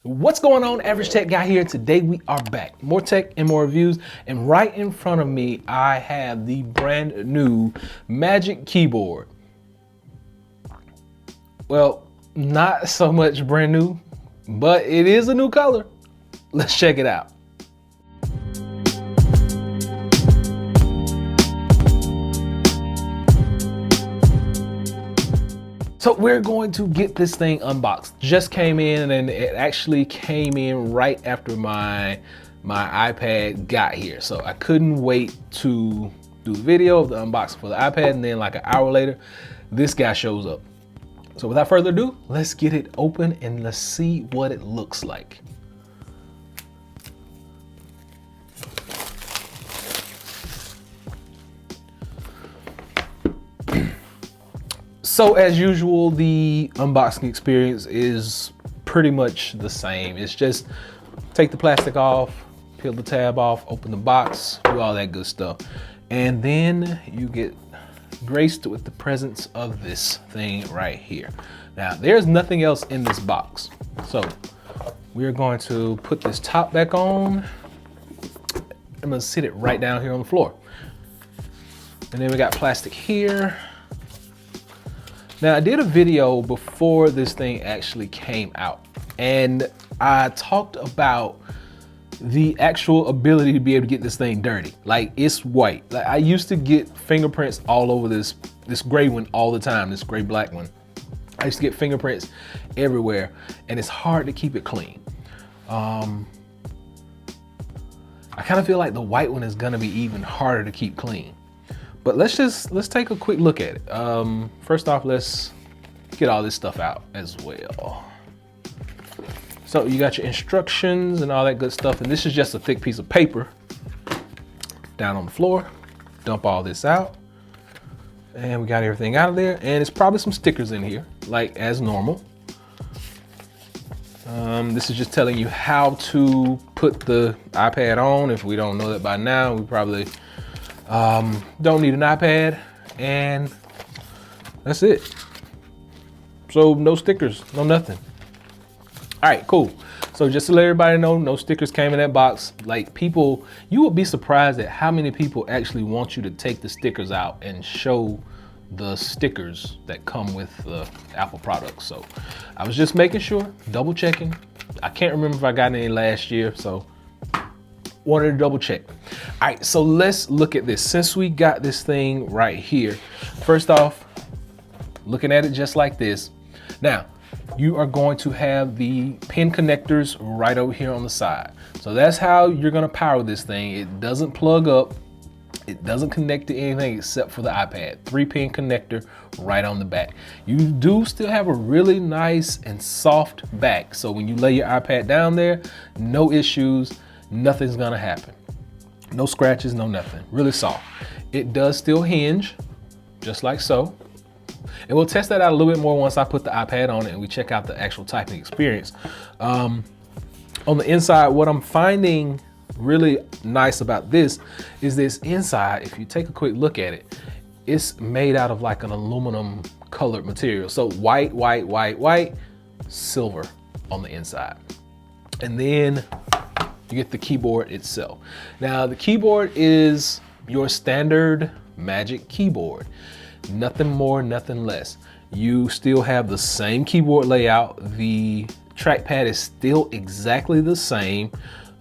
What's going on, Average Tech Guy here. Today we are back. More tech and more reviews. And right in front of me, I have the brand new Magic Keyboard. Well, not so much brand new, but it is a new color. Let's check it out. So we're going to get this thing unboxed. Just came in, and it actually came in right after my iPad got here. So I couldn't wait to do the video of the unboxing for the iPad, and then like an hour later, this guy shows up. So without further ado, let's get it open and let's see what it looks like. So as usual, the unboxing experience is pretty much the same. It's just take the plastic off, peel the tab off, open the box, do all that good stuff. And then you get graced with the presence of this thing right here. Now, there's nothing else in this box. So we're going to put this top back on. I'm gonna sit it right down here on the floor. And then we got plastic here. Now, I did a video before this thing actually came out, and I talked about the actual ability to be able to get this thing dirty. Like, it's white. Like, I used to get fingerprints all over this gray one all the time, this gray black one. I used to get fingerprints everywhere, and it's hard to keep it clean. I kind of feel like the white one is gonna be even harder to keep clean. But let's take a quick look at it. First off, let's get all this stuff out as well. So you got your instructions and all that good stuff. And this is just a thick piece of paper down on the floor. Dump all this out. And we got everything out of there. And it's probably some stickers in here, like as normal. This is just telling you how to put the iPad on. If we don't know that by now, we probably don't need an iPad, and that's it. So no stickers, no nothing. All right, cool. So just to let everybody know, no stickers came in that box. Like, people, you would be surprised at how many people actually want you to take the stickers out and show the stickers that come with the Apple products. So I was just making sure, double checking. I can't remember if I got any last year, so wanted to double check. All right, so let's look at this. Since we got this thing right here, first off, looking at it just like this. Now, you are going to have the pin connectors right over here on the side. So that's how you're gonna power this thing. It doesn't plug up. It doesn't connect to anything except for the iPad. 3-pin connector right on the back. You do still have a really nice and soft back. So when you lay your iPad down there, no issues. Nothing's gonna happen. No scratches, no nothing. Really soft. It does still hinge, just like so. And we'll test that out a little bit more once I put the iPad on it and we check out the actual typing experience. On the inside, what I'm finding really nice about this is this inside, if you take a quick look at it, it's made out of like an aluminum colored material. So white, white, white, white, silver on the inside. And then you get the keyboard itself. Now, the keyboard is your standard Magic keyboard. Nothing more, nothing less. You still have the same keyboard layout. The trackpad is still exactly the same.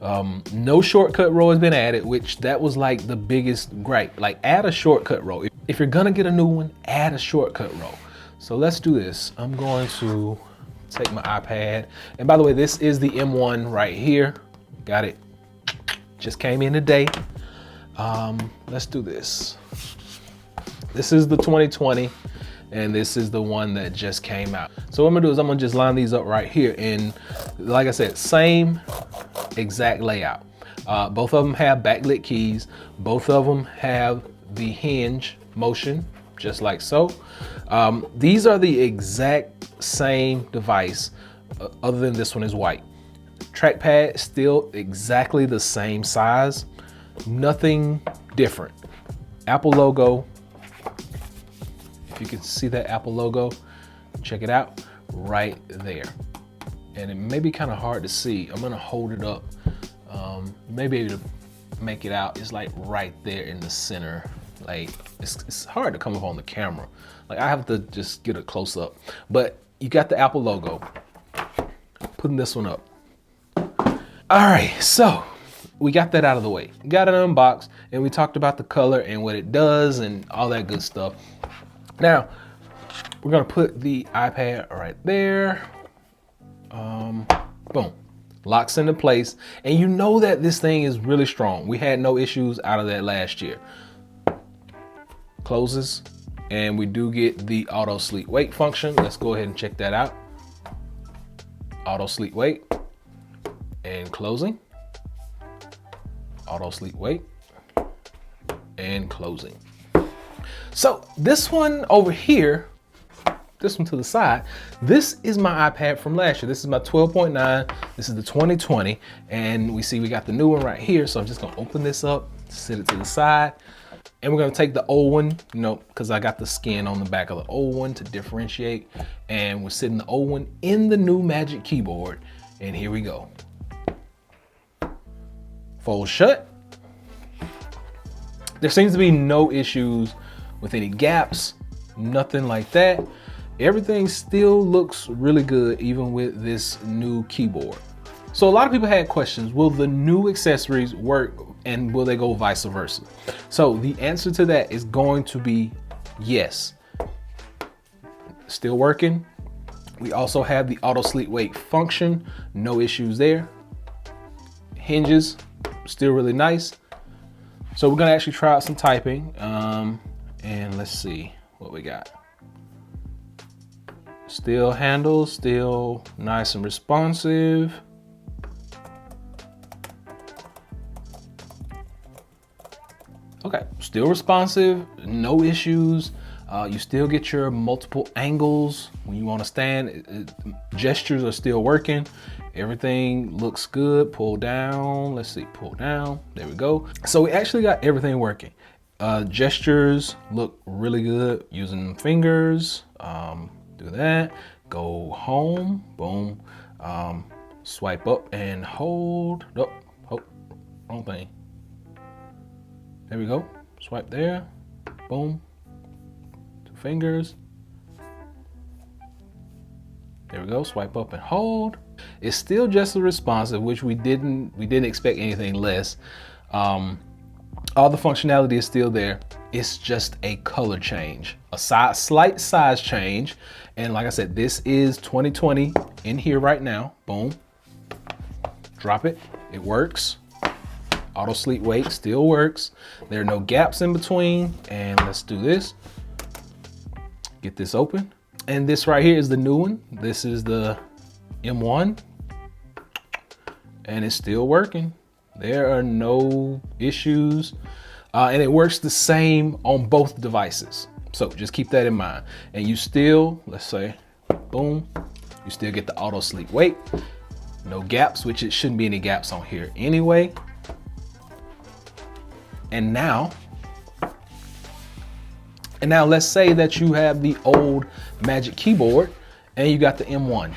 No shortcut row has been added, which that was like the biggest gripe. Like, add a shortcut row. If you're gonna get a new one, add a shortcut row. So let's do this. I'm going to take my iPad. And by the way, this is the M1 right here. Got it. Just came in today. Let's do this. This is the 2020, and this is the one that just came out. So what I'm gonna do is I'm gonna just line these up right here. And like I said, same exact layout. Both of them have backlit keys. Both of them have the hinge motion, just like so. These are the exact same device, other than this one is white. Trackpad still exactly the same size, nothing different. Apple logo, if you can see that Apple logo, check it out right there. and it may be kind of hard to see. I'm gonna hold it up. Maybe able to make it out. It's like right there in the center. Like it's hard to come up on the camera. Like I have to just get a close up. But you got the Apple logo. Putting this one up. All right, so we got that out of the way. Got it unboxed, and we talked about the color and what it does and all that good stuff. Now, we're gonna put the iPad right there. Boom, locks into place. And you know that this thing is really strong. We had no issues out of that last year. Closes, and we do get the auto sleep wake function. Let's go ahead and check that out. Auto sleep wake and closing. Auto sleep wake and closing. So this one over here, this one to the side, this is my iPad from last year. This is my 12.9. This is the 2020. And we see we got the new one right here. So I'm just gonna open this up, sit it to the side. And we're gonna take the old one, you know, because I got the skin on the back of the old one to differentiate. And we're sitting the old one in the new Magic Keyboard. And here we go. Fold shut. There seems to be no issues with any gaps, nothing like that. Everything still looks really good, even with this new keyboard. So a lot of people had questions, will the new accessories work and will they go vice versa? So the answer to that is going to be yes. Still working. We also have the auto sleep wake function, no issues there. Hinges, still really nice. So we're gonna actually try out some typing, and let's see what we got. Still handles, still nice and responsive. Okay, still responsive, no issues. You still get your multiple angles when you want to stand. Gestures are still working. Everything looks good. Pull down. Let's see, pull down. There we go. So we actually got everything working. Gestures look really good using fingers. Do that. Go home. Boom. Swipe up and hold. Oh, wrong thing. There we go. Swipe there. Boom. Two fingers. There we go. Swipe up and hold. It's still just as responsive, which we didn't expect anything less. All the functionality is still there. It's just a color change, a slight size change. And like I said, this is 2020 in here right now. Boom. Drop it. It works. Auto sleep wake still works. There are no gaps in between. And let's do this. Get this open. And this right here is the new one. This is the M1. And it's still working. There are no issues. And it works the same on both devices. So just keep that in mind. And you still, let's say, boom, you still get the auto sleep wake. No gaps, which it shouldn't be any gaps on here anyway. And now let's say that you have the old Magic Keyboard and you got the M1.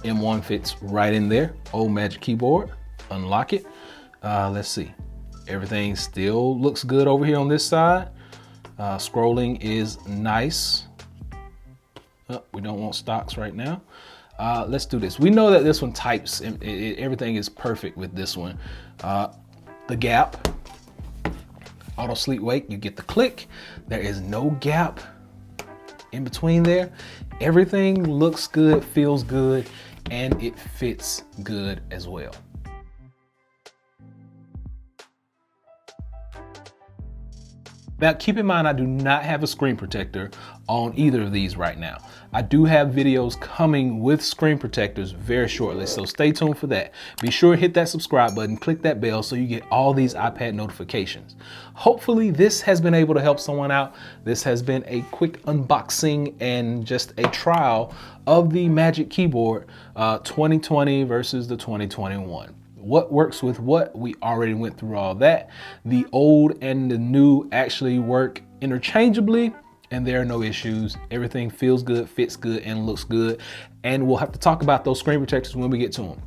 M1 fits right in there. Old Magic Keyboard. Unlock it. Let's see. Everything still looks good over here on this side. Scrolling is nice. Oh, we don't want stocks right now. Let's do this. We know that this one types. Everything is perfect with this one. The gap. Auto sleep wake. You get the click. There is no gap in between there. Everything looks good, feels good, and it fits good as well. Now, keep in mind, I do not have a screen protector on either of these right now. I do have videos coming with screen protectors very shortly, so stay tuned for that. Be sure to hit that subscribe button, click that bell so you get all these iPad notifications. Hopefully this has been able to help someone out. This has been a quick unboxing and just a trial of the Magic Keyboard 2020 versus the 2021. What works with what? We already went through all that. The old and the new actually work interchangeably. and there are no issues. Everything feels good, fits good, and looks good. And we'll have to talk about those screen protectors when we get to them.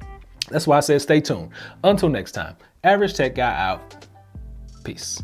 That's why I said stay tuned. Until next time, Average Tech Guy out. Peace.